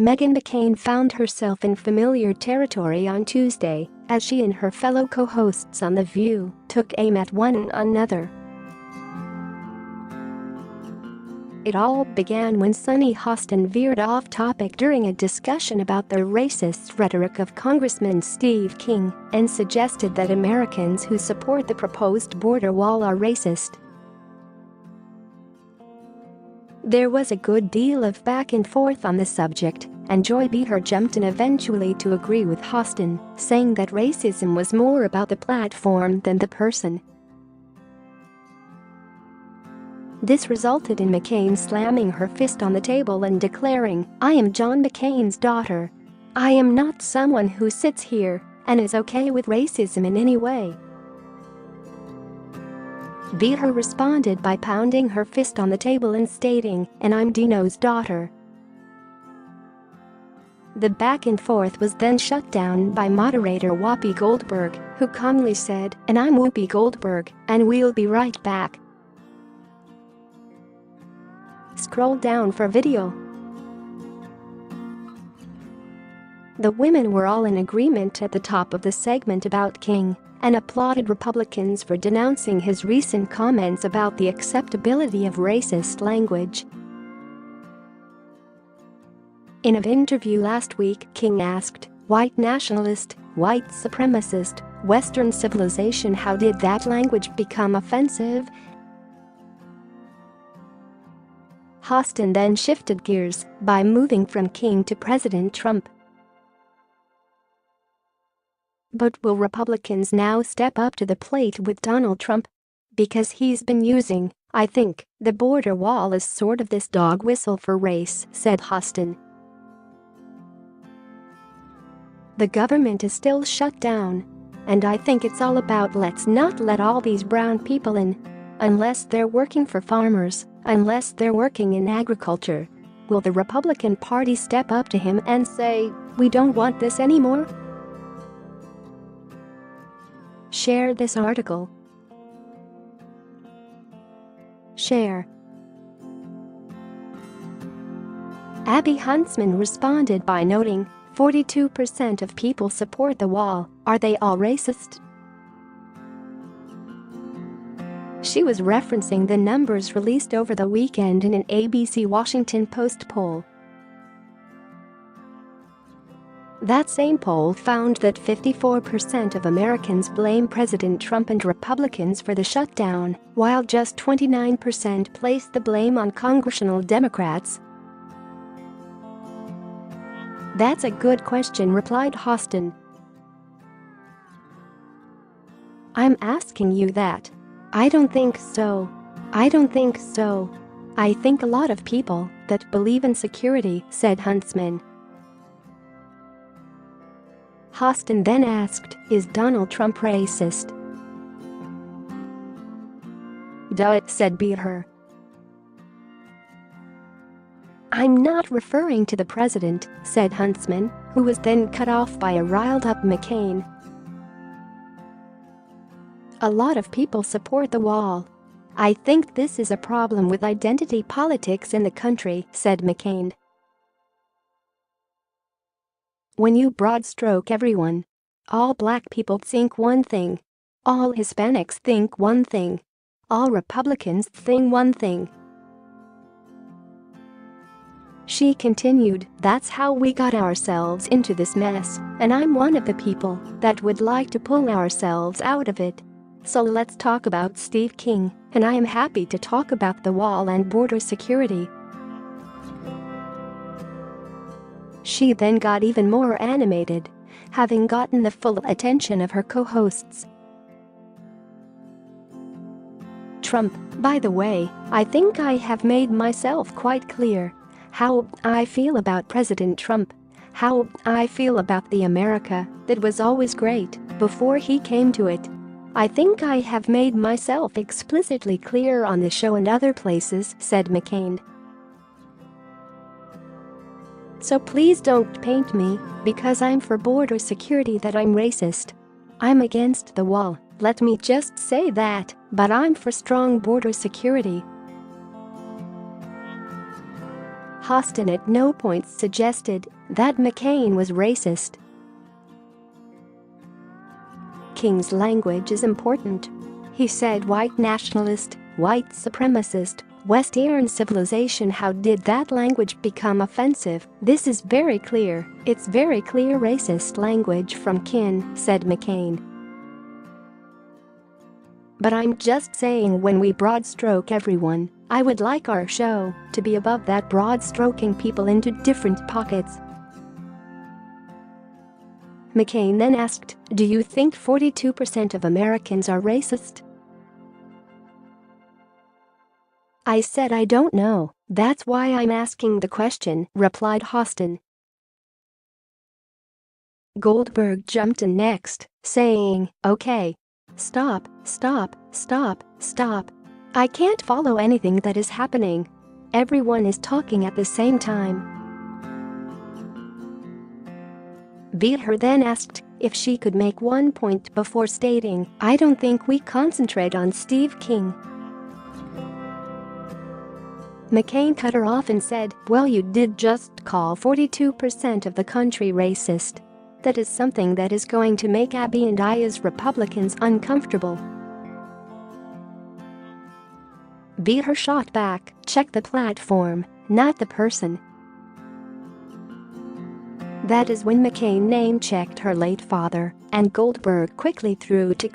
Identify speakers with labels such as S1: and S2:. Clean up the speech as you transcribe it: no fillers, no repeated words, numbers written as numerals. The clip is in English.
S1: Meghan McCain found herself in familiar territory on Tuesday as she and her fellow co-hosts on The View took aim at one another. It all began when Sunny Hostin veered off topic during a discussion about the racist rhetoric of Congressman Steve King and suggested that Americans who support the proposed border wall are racist. There was a good deal of back and forth on the subject, and Joy Behar jumped in eventually to agree with Hostin, saying that racism was more about the platform than the person. This resulted in McCain slamming her fist on the table and declaring, "I am John McCain's daughter. I am not someone who sits here and is okay with racism in any way." Behar responded by pounding her fist on the table and stating, "And I'm Dino's daughter." The back and forth was then shut down by moderator Whoopi Goldberg, who calmly said, "And I'm Whoopi Goldberg, and we'll be right back." Scroll down for video. The women were all in agreement at the top of the segment about King and applauded Republicans for denouncing his recent comments about the acceptability of racist language. In an interview last week, King asked, "White nationalist, white supremacist, Western civilization, how did that language become offensive?" Hostin then shifted gears by moving from King to President Trump. But will Republicans now step up to the plate with Donald Trump? Because he's been using, I think, the border wall as sort of this dog whistle for race, said Hostin. The government is still shut down. And I think it's all about let's not let all these brown people in. Unless they're working for farmers, unless they're working in agriculture. Will the Republican Party step up to him and say, "We don't want this anymore"? Share this article. Share. Abby Huntsman responded by noting, 42% of people support the wall, are they all racist? She was referencing the numbers released over the weekend in an ABC Washington Post poll. That same poll found that 54% of Americans blame President Trump and Republicans for the shutdown, while just 29% placed the blame on congressional Democrats. "That's a good question," replied Hostin. "I'm asking you that. I don't think so. I don't think so. I think a lot of people that believe in security," said Huntsman. Hostin then asked, "Is Donald Trump racist?" "Duh," said Behar. "I'm not referring to the president," said Huntsman, who was then cut off by a riled-up McCain. "A lot of people support the wall. I think this is a problem with identity politics in the country," said McCain. "When you broad stroke everyone, all black people think one thing, all Hispanics think one thing, all Republicans think one thing." She continued, "That's how we got ourselves into this mess, and I'm one of the people that would like to pull ourselves out of it. So let's talk about Steve King, and I am happy to talk about the wall and border security." She then got even more animated, having gotten the full attention of her co-hosts. "Trump, by the way, I think I have made myself quite clear how I feel about President Trump, how I feel about the America that was always great before he came to it. I think I have made myself explicitly clear on the show and other places," said McCain. "So please don't paint me, because I'm for border security, that I'm racist. I'm against the wall, let me just say that, but I'm for strong border security." Hostin at no point suggested that McCain was racist. King's language is important. He said white nationalist, white supremacist, Western civilization. How did that language become offensive? This is very clear. It's very clear racist language from King, said McCain. But I'm just saying, when we broad stroke everyone, I would like our show to be above that broad stroking people into different pockets. McCain then asked, do you think 42% of Americans are racist? I said I don't know, that's why I'm asking the question, replied Hostin. Goldberg jumped in next, saying, okay. Stop. I can't follow anything that is happening. Everyone is talking at the same time. Veered then asked if she could make one point before stating, I don't think we concentrate on Steve King. McCain cut her off and said, well, you did just call 42% of the country racist. That is something that is going to make Abby and I as Republicans uncomfortable. Veered shot back, check the platform, not the person. That is when McCain name-checked her late father, and Goldberg quickly threw to